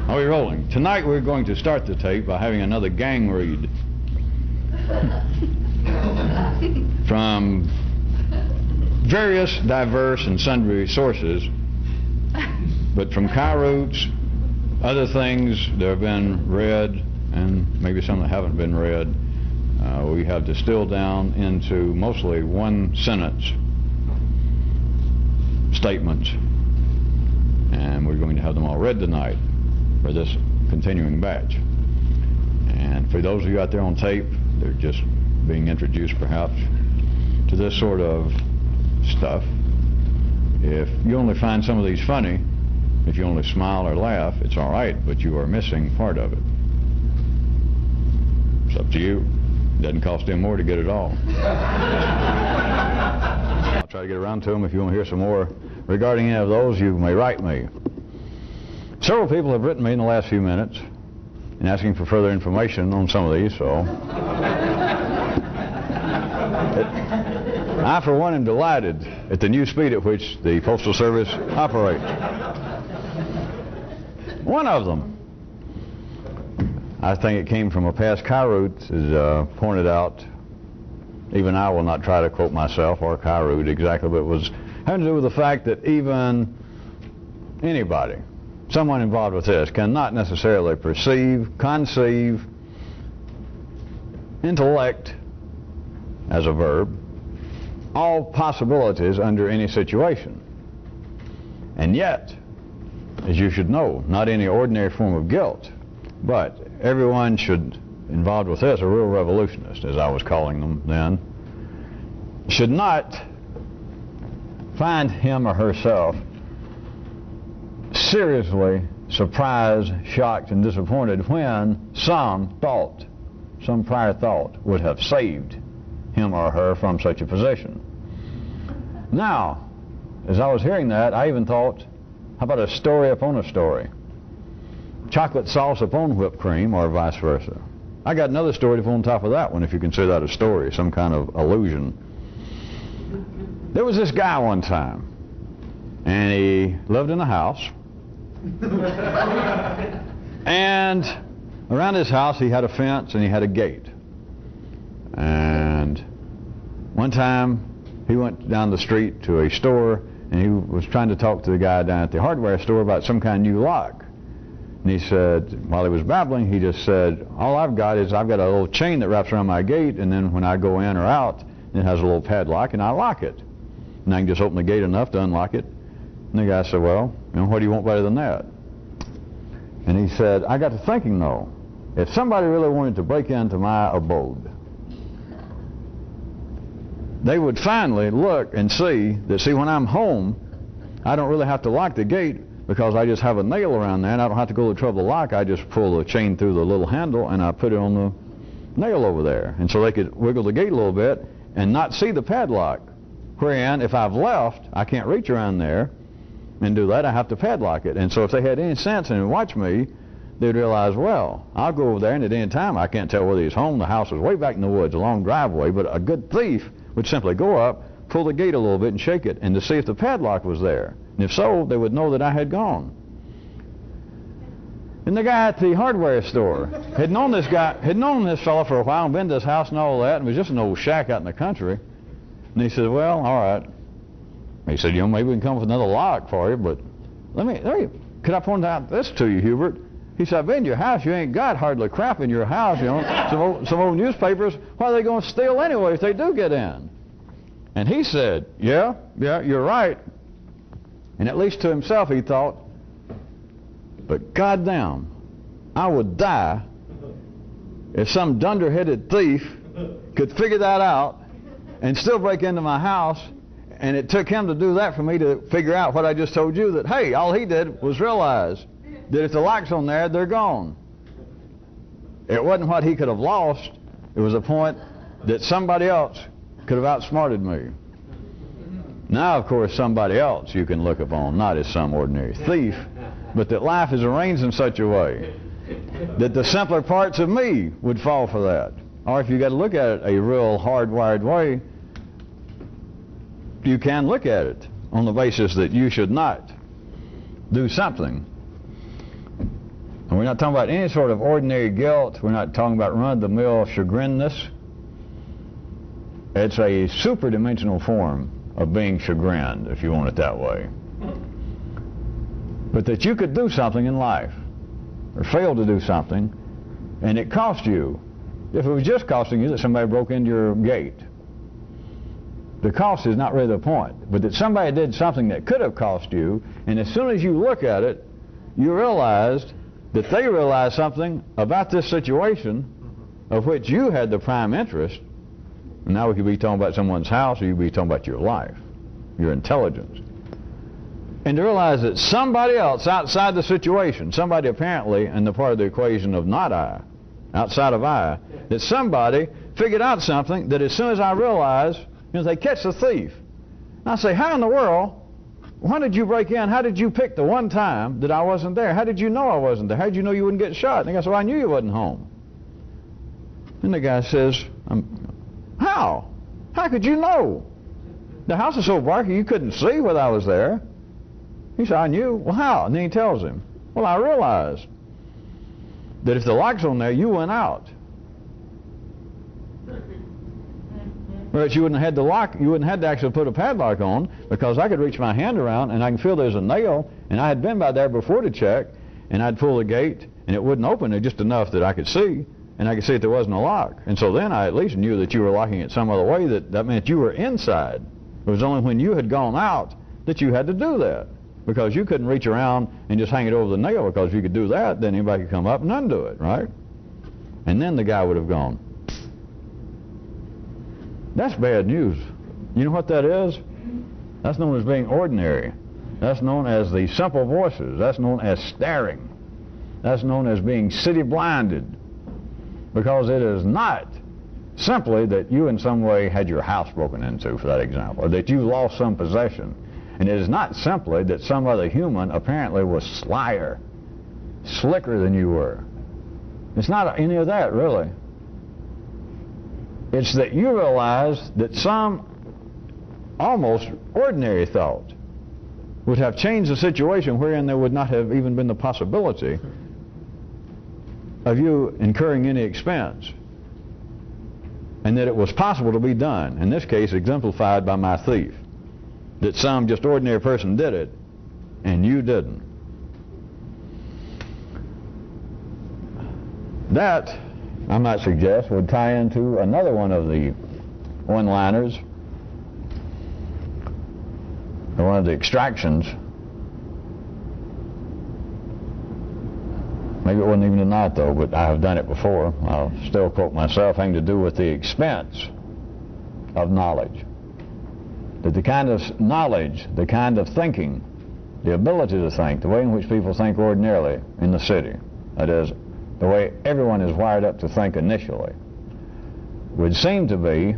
Are we rolling? Tonight we're going to start the tape by having another gang read from various diverse and sundry sources, but from Kyroots, other things that have been read, and maybe some that haven't been read, we have distilled down into mostly one sentence statements, and we're going to have them all read tonight for this continuing batch. And for those of you out there on tape, they're just being introduced perhaps to this sort of stuff. If you only find some of these funny, if you only smile or laugh, it's all right, but you are missing part of it. It's up to you. It doesn't cost them more to get it all. I'll try to get around to them. If you want to hear some more regarding any of those, you may write me. Several people have written me in the last few minutes and asking for further information on some of these, so I, for one, am delighted at the new speed at which the Postal Service operates. One of them, I think it came from a past Kyroots, is pointed out. Even I will not try to quote myself or Kyroot exactly, but it was having to do with the fact that even anybody, someone involved with this, cannot necessarily perceive, conceive, intellect, as a verb, all possibilities under any situation. And yet, as you should know, not any ordinary form of guilt, but everyone involved with this, a real revolutionist, as I was calling them then, should not find him or herself seriously surprised, shocked, and disappointed when some prior thought would have saved him or her from such a position. Now, as I was hearing that, I even thought, how about a story upon a story? Chocolate sauce upon whipped cream, or vice versa. I got another story to put on top of that one, if you consider that a story, some kind of illusion. There was this guy one time, and he lived in a house, and around his house he had a fence and he had a gate. And one time he went down the street to a store, and he was trying to talk to the guy down at the hardware store about some kind of new lock. And he said, while he was babbling, he just said, all I've got is I've got a little chain that wraps around my gate, and then when I go in or out, it has a little padlock, and I lock it. And I can just open the gate enough to unlock it. And the guy said, well, you know, what do you want better than that? And he said, I got to thinking, though, if somebody really wanted to break into my abode, they would finally look and see that, when I'm home, I don't really have to lock the gate, because I just have a nail around there, and I don't have to go to the trouble to lock. I just pull the chain through the little handle, and I put it on the nail over there. And so they could wiggle the gate a little bit and not see the padlock. Wherein, if I've left, I can't reach around there and do that. I have to padlock it. And so if they had any sense and watch me, they'd realize, well, I'll go over there, and at any time I can't tell whether he's home. The house is way back in the woods, a long driveway, but a good thief would simply go up, pull the gate a little bit and shake it, and to see if the padlock was there. And if so, they would know that I had gone. And the guy at the hardware store had known this fellow for a while, and been to his house and all that, and it was just an old shack out in the country. And he said, well, all right. He said, you know, maybe we can come up with another lock for you, but could I point out this to you, Hubert? He said, I've been to your house. You ain't got hardly crap in your house, you know. Some old newspapers. Why are they going to steal anyway if they do get in? And he said, yeah, you're right. And at least to himself he thought, but goddamn, I would die if some dunderheaded thief could figure that out and still break into my house, and it took him to do that for me to figure out what I just told you, that, hey, all he did was realize that if the lock's on there, they're gone. It wasn't what he could have lost. It was a point that somebody else could have outsmarted me. Now, of course, somebody else you can look upon, not as some ordinary thief, but that life is arranged in such a way that the simpler parts of me would fall for that. Or if you got to look at it a real hardwired way, you can look at it on the basis that you should not do something And we're not talking about any sort of ordinary guilt. We're not talking about run-of-the-mill chagrinness. It's a super-dimensional form of being chagrined, if you want it that way. But that you could do something in life, or fail to do something, and it cost you. If it was just costing you that somebody broke into your gate, the cost is not really the point, but that somebody did something that could have cost you, and as soon as you look at it, you realized that they realized something about this situation of which you had the prime interest. And now we could be talking about someone's house, or you could be talking about your life, your intelligence. And to realize that somebody else outside the situation, somebody apparently in the part of the equation of not I, outside of I, that somebody figured out something that as soon as I realize, they catch the thief. And I say, how in the world, why did you break in? How did you pick the one time that I wasn't there? How did you know I wasn't there? How did you know you wouldn't get shot? And the guy said, well, I knew you wasn't home. And the guy says, how? How could you know? The house is so dark you couldn't see whether I was there. He said, I knew. Well, how? And then he tells him, well, I realized that if the lock's on there, you went out. But you wouldn't have had the lock, you wouldn't have had to actually put a padlock on, because I could reach my hand around and I can feel there's a nail, and I had been by there before to check, and I'd pull the gate and it wouldn't open it just enough that I could see, and I could see that there wasn't a lock. And so then I at least knew that you were locking it some other way, that meant you were inside. It was only when you had gone out that you had to do that, because you couldn't reach around and just hang it over the nail, because if you could do that, then anybody could come up and undo it, right? And then the guy would have gone. That's bad news. You know what that is? That's known as being ordinary. That's known as the simple voices. That's known as staring. That's known as being city blinded. Because it is not simply that you in some way had your house broken into, for that example, or that you lost some possession. And it is not simply that some other human apparently was slyer, slicker than you were. It's not any of that, really. It's that you realize that some almost ordinary thought would have changed the situation wherein there would not have even been the possibility of you incurring any expense, and that it was possible to be done, in this case exemplified by my thief, that some just ordinary person did it and you didn't. That, I might suggest, would tie into another one of the one-liners, or one of the extractions. Maybe it wasn't even tonight, though, but I have done it before. I'll still quote myself, having to do with the expense of knowledge. That the kind of knowledge, the kind of thinking, the ability to think, the way in which people think ordinarily in the city, that is, the way everyone is wired up to think initially, would seem to be,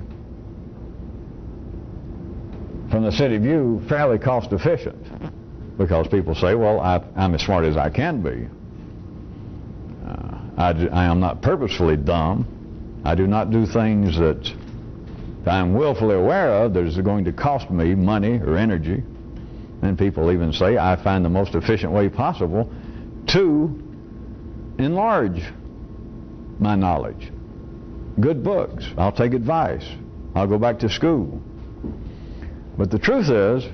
from the city view, fairly cost efficient, because people say, well, I'm as smart as I can be. I am not purposefully dumb. I do not do things that I am willfully aware of that is going to cost me money or energy. And people even say, I find the most efficient way possible to enlarge my knowledge. Good books. I'll take advice. I'll go back to school. But the truth is,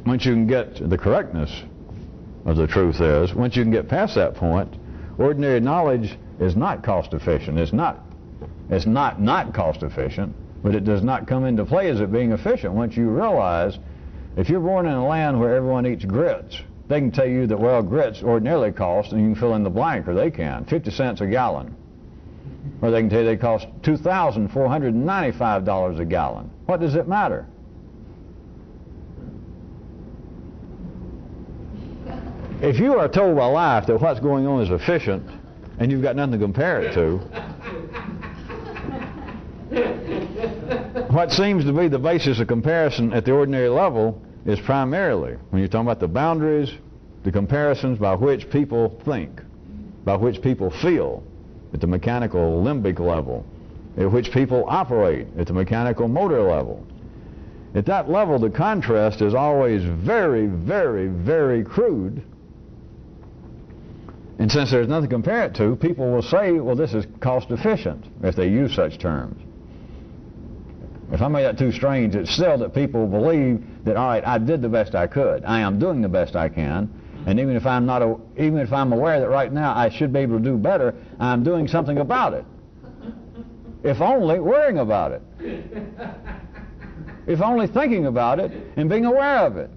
once you can get the correctness of the truth is, once you can get past that point, ordinary knowledge is not cost efficient. It's not cost efficient, but it does not come into play as it being efficient once you realize, if you're born in a land where everyone eats grits, they can tell you that, well, grits ordinarily cost, and you can fill in the blank, or they can, 50 cents a gallon. Or they can tell you they cost $2,495 a gallon. What does it matter? If you are told by life that what's going on is efficient, and you've got nothing to compare it to, what seems to be the basis of comparison at the ordinary level is primarily, when you're talking about the boundaries, the comparisons by which people think, by which people feel at the mechanical limbic level, at which people operate at the mechanical motor level. At that level, the contrast is always very, very, very crude, And since there's nothing to compare it to, people will say, well, this is cost efficient, if they use such terms. If I made that too strange, it's still that people believe that, all right, I did the best I could. I am doing the best I can. And even if I'm aware that right now I should be able to do better, I'm doing something about it. If only worrying about it. If only thinking about it and being aware of it,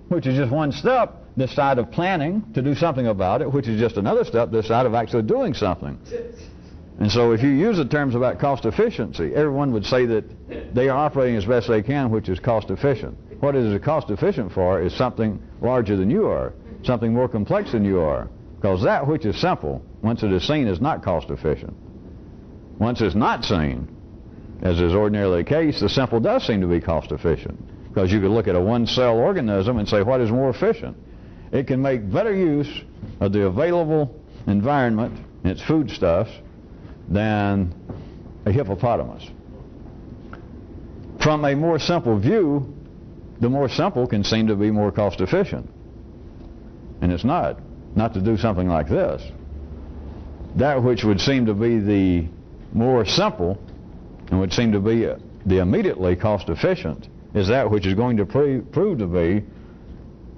which is just one step this side of planning to do something about it, which is just another step this side of actually doing something. And so if you use the terms about cost efficiency, everyone would say that they are operating as best they can, which is cost efficient. What it is cost efficient for is something larger than you are, something more complex than you are. Because that which is simple, once it is seen, is not cost efficient. Once it's not seen, as is ordinarily the case, the simple does seem to be cost efficient. Because you could look at a one-cell organism and say, what is more efficient? It can make better use of the available environment and its foodstuffs than a hippopotamus. From a more simple view, the more simple can seem to be more cost efficient. And it's not to do something like this. That which would seem to be the more simple and would seem to be the immediately cost efficient is that which is going to prove to be,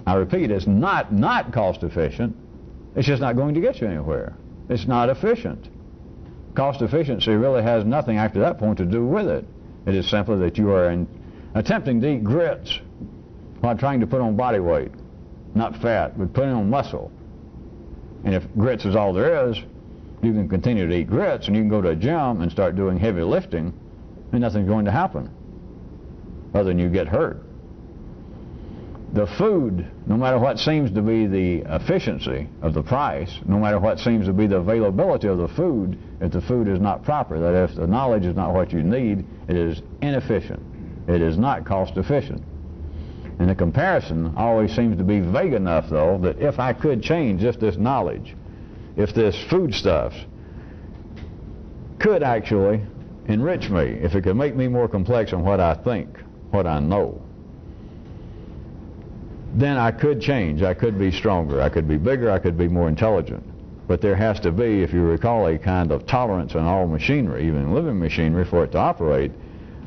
I repeat, it's not cost efficient. It's just not going to get you anywhere. It's not efficient. Cost efficiency really has nothing after that point to do with it. It is simply that you are attempting to eat grits while trying to put on body weight, not fat, but putting on muscle. And if grits is all there is, you can continue to eat grits and you can go to a gym and start doing heavy lifting and nothing's going to happen other than you get hurt. The food, no matter what seems to be the efficiency of the price, no matter what seems to be the availability of the food, if the food is not proper, that if the knowledge is not what you need, it is inefficient. It is not cost efficient. And the comparison always seems to be vague enough, though, that if I could change just this knowledge, if this foodstuffs could actually enrich me, if it could make me more complex in what I think, what I know, then I could change. I could be stronger. I could be bigger. I could be more intelligent. But there has to be, if you recall, a kind of tolerance in all machinery, even living machinery, for it to operate.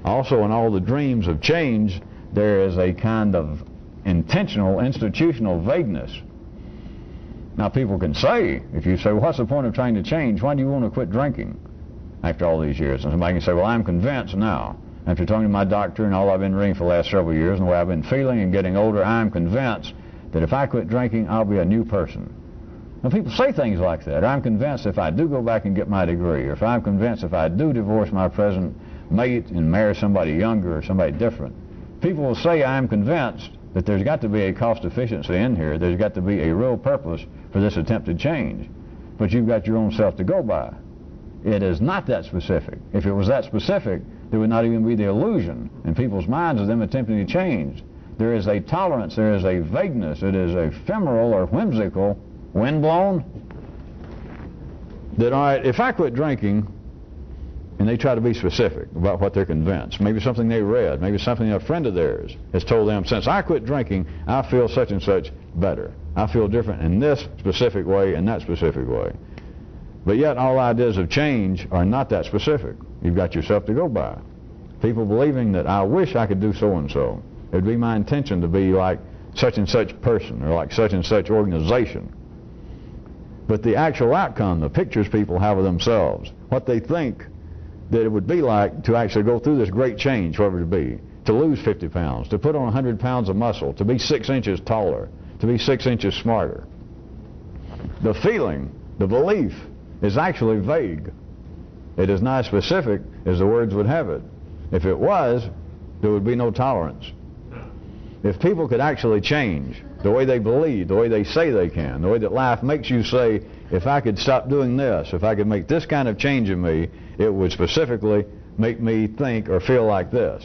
Also, in all the dreams of change, there is a kind of intentional, institutional vagueness. Now, people can say, if you say, well, what's the point of trying to change? Why do you want to quit drinking after all these years? And somebody can say, well, I'm convinced now, after talking to my doctor and all I've been reading for the last several years and the way I've been feeling and getting older, I'm convinced that if I quit drinking, I'll be a new person. Now, people say things like that. I'm convinced if I do go back and get my degree, or if I'm convinced if I do divorce my present mate and marry somebody younger or somebody different. People will say, I'm convinced that there's got to be a cost efficiency in here. There's got to be a real purpose for this attempted change. But you've got your own self to go by. It is not that specific. If it was that specific, there would not even be the illusion in people's minds of them attempting to change. There is a tolerance, there is a vagueness, it is ephemeral or whimsical, windblown, that, all right, if I quit drinking, and they try to be specific about what they're convinced, maybe something they read, maybe something a friend of theirs has told them, since I quit drinking, I feel such and such better. I feel different in this specific way and that specific way. But yet all ideas of change are not that specific. You've got yourself to go by. People believing that I wish I could do so-and-so. It would be my intention to be like such and such person or like such and such organization. But the actual outcome, the pictures people have of themselves, what they think that it would be like to actually go through this great change, whatever it be, to lose 50 pounds, to put on 100 pounds of muscle, to be 6 inches taller, to be 6 inches smarter. The feeling, the belief, is actually vague. It is not as specific as the words would have it. If it was, there would be no tolerance. If people could actually change the way they believe, the way they say they can, the way that life makes you say, if I could stop doing this, if I could make this kind of change in me, it would specifically make me think or feel like this.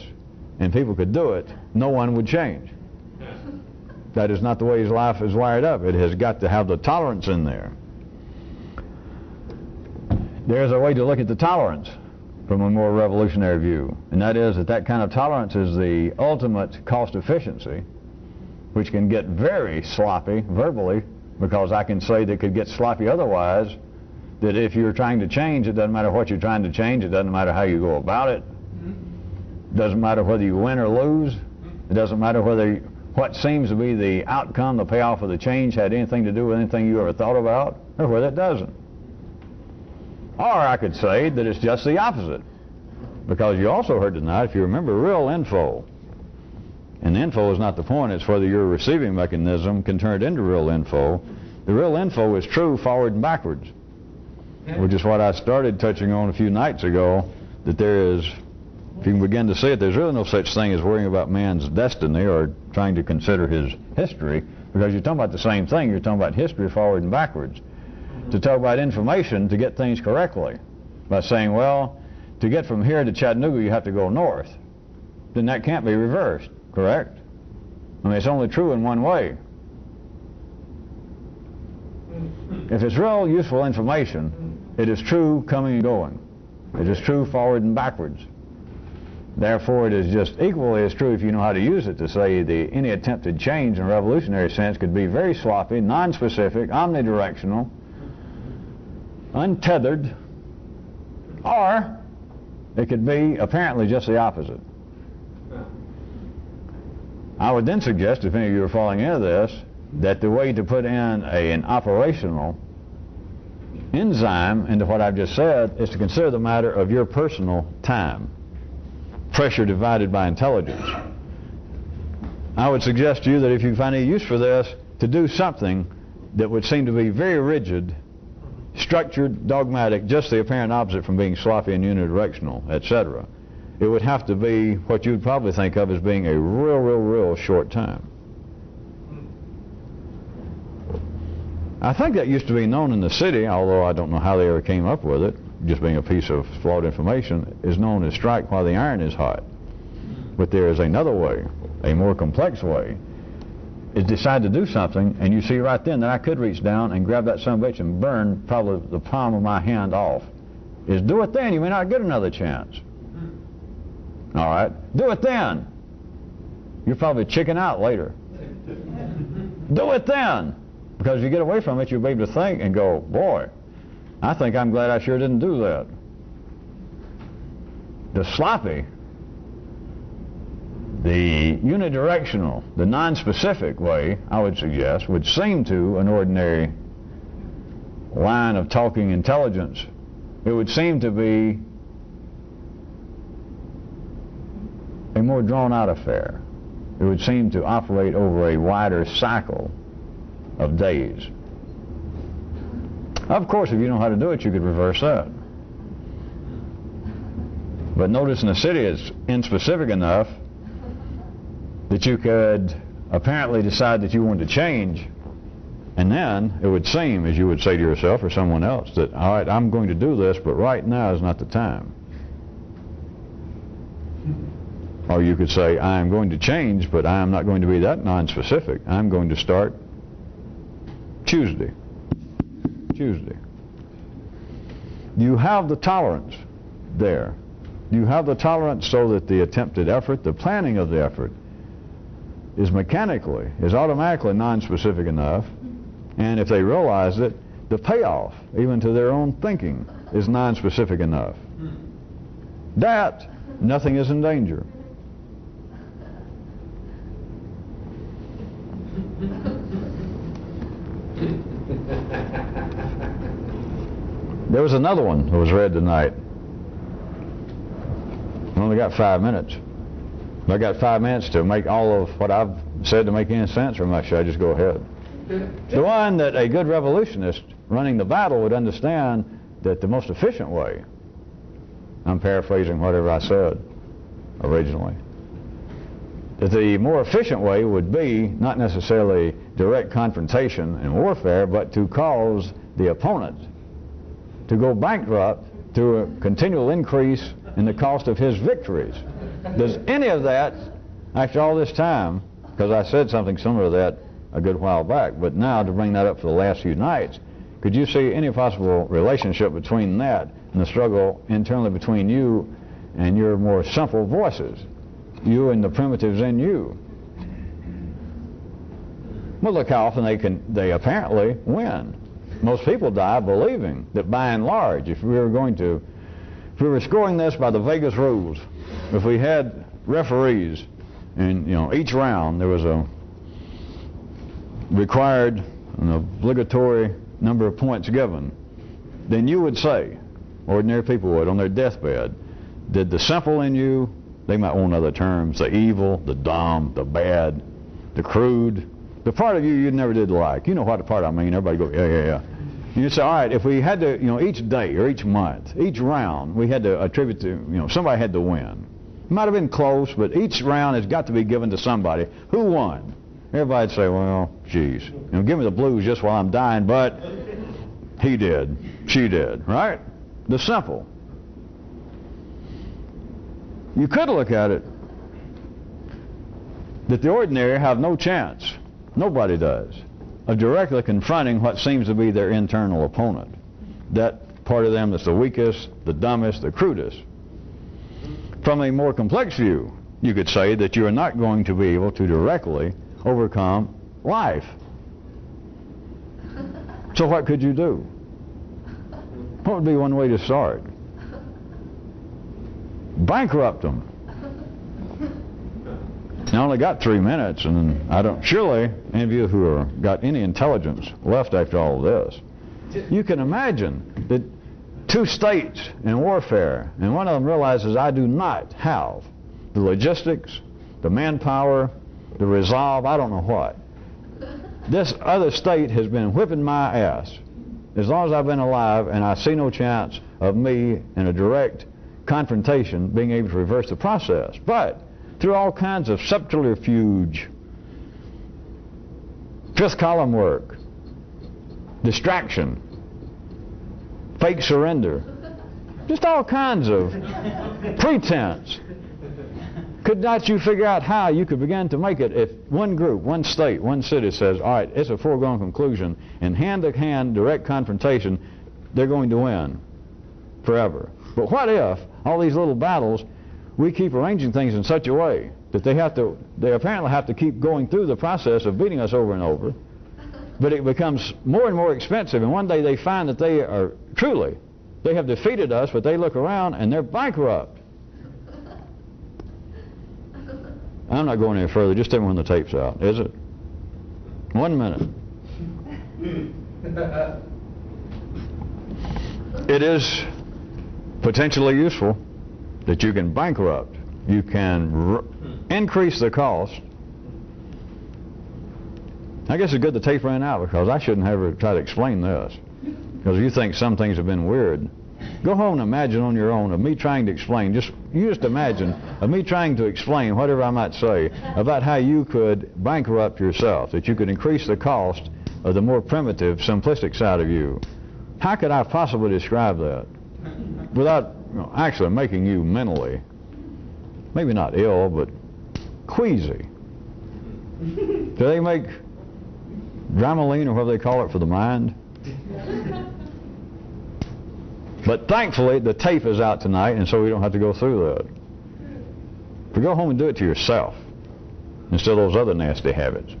And people could do it, no one would change. That is not the way his life is wired up. It has got to have the tolerance in there. There's a way to look at the tolerance from a more revolutionary view, and that is that kind of tolerance is the ultimate cost efficiency, which can get very sloppy verbally because I can say that it could get sloppy otherwise, that if you're trying to change, it doesn't matter what you're trying to change, it doesn't matter how you go about it, it doesn't matter whether you win or lose, it doesn't matter whether what seems to be the outcome, the payoff of the change had anything to do with anything you ever thought about, or whether it doesn't. Or I could say that it's just the opposite, because you also heard tonight, if you remember, real info. And info is not the point, it's whether your receiving mechanism can turn it into real info. The real info is true forward and backwards, which is what I started touching on a few nights ago, that there is, if you can begin to see it, there's really no such thing as worrying about man's destiny or trying to consider his history, because you're talking about the same thing. You're talking about history forward and backwards. To talk about information to get things correctly by saying, well, to get from here to Chattanooga you have to go north, then that can't be reversed, correct? I mean, it's only true in one way. If it's real useful information, it is true coming and going. It is true forward and backwards. Therefore, it is just equally as true if you know how to use it to say any attempted change in a revolutionary sense could be very sloppy, non-specific, omnidirectional, untethered, or it could be apparently just the opposite. I would then suggest, if any of you are falling into this, that the way to put in an operational enzyme into what I've just said is to consider the matter of your personal time. Pressure divided by intelligence. I would suggest to you that if you find any use for this, to do something that would seem to be very rigid, structured, dogmatic, just the apparent opposite from being sloppy and unidirectional, etc. It would have to be what you would probably think of as being a real short time. I think that used to be known in the city, although I don't know how they ever came up with it, just being a piece of flawed information, is known as strike while the iron is hot. But there is another way, a more complex way, is decide to do something, and you see right then that I could reach down and grab that son of a bitch and burn probably the palm of my hand off. Is do it then, you may not get another chance. All right, do it then. You'll probably chicken out later. Do it then, because if you get away from it, you'll be able to think and go, boy, I think I'm glad I sure didn't do that. The sloppy, the unidirectional, the non-specific way, I would suggest, would seem to an ordinary line of talking intelligence, it would seem to be a more drawn-out affair. It would seem to operate over a wider cycle of days. Of course, if you know how to do it, you could reverse that. But notice in the city it's inspecific enough that you could apparently decide that you wanted to change, and then it would seem, as you would say to yourself or someone else, that, all right, I'm going to do this, but right now is not the time. Or you could say, I am going to change, but I am not going to be that non-specific. I'm going to start Tuesday. Do you have the tolerance there? Do you have the tolerance so that the attempted effort, the planning of the effort, is automatically non-specific enough, and if they realize it, the payoff, even to their own thinking, is non-specific enough? That, nothing is in danger. There was another one that was read tonight. I only got 5 minutes. I got 5 minutes to make all of what I've said to make any sense, or should I just go ahead? The one that a good revolutionist running the battle would understand that the most efficient way, I'm paraphrasing whatever I said originally, that the more efficient way would be not necessarily direct confrontation and warfare, but to cause the opponent to go bankrupt through a continual increase in the cost of his victories. Does any of that, after all this time, because I said something similar to that a good while back, but now to bring that up for the last few nights, could you see any possible relationship between that and the struggle internally between you and your more simple voices, you and the primitives in you? Well, look how often they apparently win. Most people die believing that by and large, if we were scoring this by the Vegas rules, if we had referees and each round there was a required an obligatory number of points given, then you would say, ordinary people would on their deathbed, did the simple in you, they might want other terms, the evil, the dumb, the bad, the crude, the part of you never did like. You know what the part I mean. Everybody go, yeah. You say, all right, if we had to, each day or each month, each round, we had to attribute to, somebody had to win. It might have been close, but each round has got to be given to somebody. Who won? Everybody'd say, well, geez, give me the blues just while I'm dying, but he did, she did, right? The simple. You could look at it that the ordinary have no chance, nobody does, of directly confronting what seems to be their internal opponent. That part of them that's the weakest, the dumbest, the crudest. From a more complex view, you could say that you are not going to be able to directly overcome life. So what could you do? What would be one way to start? Bankrupt them. I only got 3 minutes, and I don't. Surely, any of you who are got any intelligence left after all of this, you can imagine that two states in warfare, and one of them realizes I do not have the logistics, the manpower, the resolve, I don't know what. This other state has been whipping my ass as long as I've been alive, and I see no chance of me in a direct confrontation being able to reverse the process. But through all kinds of subterfuge, fifth column work, distraction, fake surrender, just all kinds of pretense, could not you figure out how you could begin to make it if one group, one state, one city says, all right, it's a foregone conclusion, in hand-to-hand direct confrontation, they're going to win forever. But what if all these little battles, we keep arranging things in such a way that they apparently have to keep going through the process of beating us over and over, but it becomes more and more expensive, and one day they find that they are truly, they have defeated us, but they look around and they're bankrupt. I'm not going any further. Just tell me when the tape's out. Is it? 1 minute. It is potentially useful that you can bankrupt. You can increase the cost. I guess it's good the tape ran out, because I shouldn't ever try to explain this. Because you think some things have been weird. Go home and imagine on your own of me trying to explain, you just imagine of me trying to explain whatever I might say about how you could bankrupt yourself, that you could increase the cost of the more primitive, simplistic side of you. How could I possibly describe that without actually making you mentally, maybe not ill, but queasy? Do they make Dramamine or whatever they call it for the mind? But thankfully, the tape is out tonight, and so we don't have to go through that. But go home and do it to yourself instead of those other nasty habits.